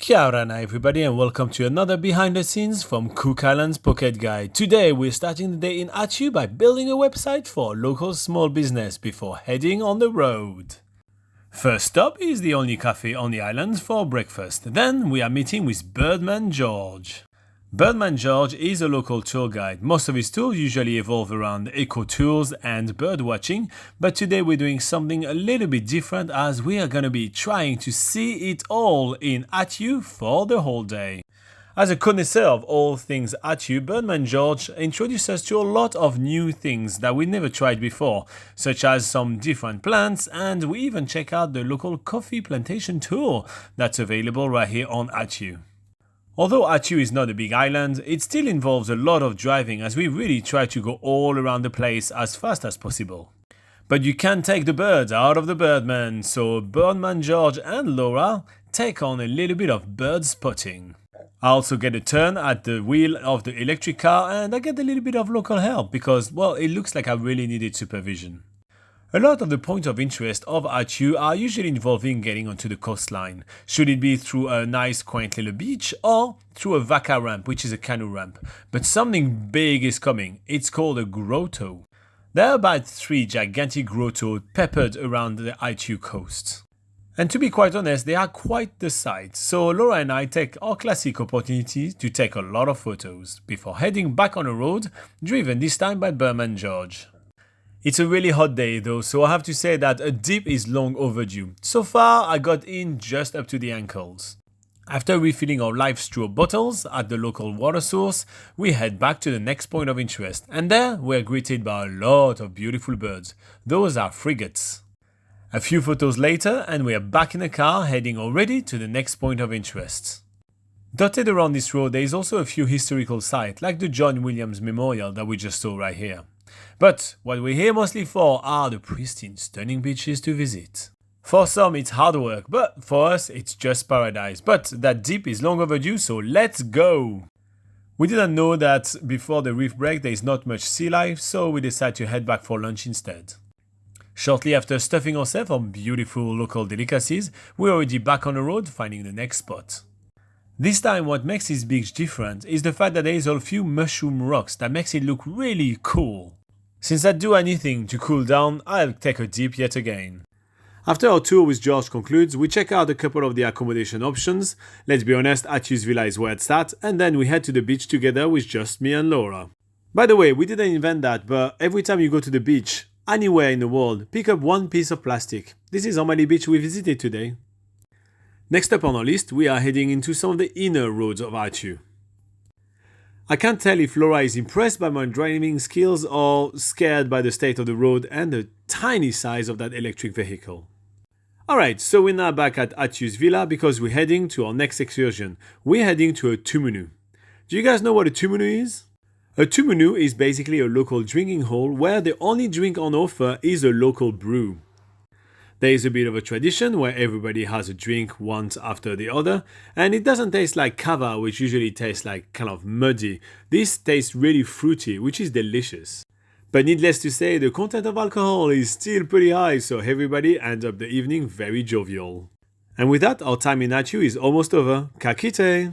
Kia ora everybody, and welcome to another behind the scenes from Cook Islands Pocket Guide. Today we're starting the day in Atiu by building a website for local small business before heading on the road. First stop is the only cafe on the island for breakfast. Then we are meeting with Birdman Gerorge. Birdman Gerorge is a local tour guide. Most of his tours usually evolve around eco tours and bird watching, but today we're doing something a little bit different as we are going to be trying to see it all in Atiu for the whole day. As a connoisseur of all things Atiu, Birdman Gerorge introduced us to a lot of new things that we never tried before, such as some different plants, and we even check out the local coffee plantation tour that's available right here on Atiu. Although Atiu is not a big island, it still involves a lot of driving as we really try to go all around the place as fast as possible. But you can't take the birds out of the Birdman, so Birdman Gerorge and Laura take on a little bit of bird spotting. I also get a turn at the wheel of the electric car and I get a little bit of local help because, well, it looks like I really needed supervision. A lot of the points of interest of Atiu are usually involving getting onto the coastline, should it be through a nice quaint little beach or through a vaca ramp, which is a canoe ramp. But something big is coming. It's called a grotto. There are about 3 gigantic grottos peppered around the Atiu coast. And to be quite honest, they are quite the sight, so Laura and I take our classic opportunity to take a lot of photos before heading back on the road, driven this time by Birdman Gerorge. It's a really hot day though, so I have to say that a dip is long overdue. So far, I got in just up to the ankles. After refilling our life straw bottles at the local water source, we head back to the next point of interest, and there we're greeted by a lot of beautiful birds. Those are frigates. A few photos later, and we are back in the car heading already to the next point of interest. Dotted around this road, there is also a few historical sites, like the John Williams Memorial that we just saw right here. But what we're here mostly for are the pristine, stunning beaches to visit. For some it's hard work, but for us it's just paradise. But that dip is long overdue, so let's go! We didn't know that before the reef break there is not much sea life, so we decided to head back for lunch instead. Shortly after stuffing ourselves on beautiful local delicacies, we're already back on the road finding the next spot. This time what makes this beach different is the fact that there is a few mushroom rocks that makes it look really cool. Since I'd do anything to cool down, I'll take a dip yet again. After our tour with George concludes, we check out a couple of the accommodation options. Let's be honest, Atiu's villa is where it's at, and then we head to the beach together with just me and Laura. By the way, we didn't invent that, but every time you go to the beach, anywhere in the world, pick up one piece of plastic. This is how many beaches we visited today. Next up on our list, we are heading into some of the inner roads of Atiu. I can't tell if Laura is impressed by my driving skills or scared by the state of the road and the tiny size of that electric vehicle. Alright, so we're now back at Atiu's villa because we're heading to our next excursion. We're heading to a tumunu. Do you guys know what a tumunu is? A tumunu is basically a local drinking hole where the only drink on offer is a local brew. There is a bit of a tradition where everybody has a drink once after the other, and it doesn't taste like kava, which usually tastes like kind of muddy. This tastes really fruity, which is delicious. But needless to say, the content of alcohol is still pretty high, so everybody ends up the evening very jovial. And with that, our time in Atiu is almost over. Ka kite!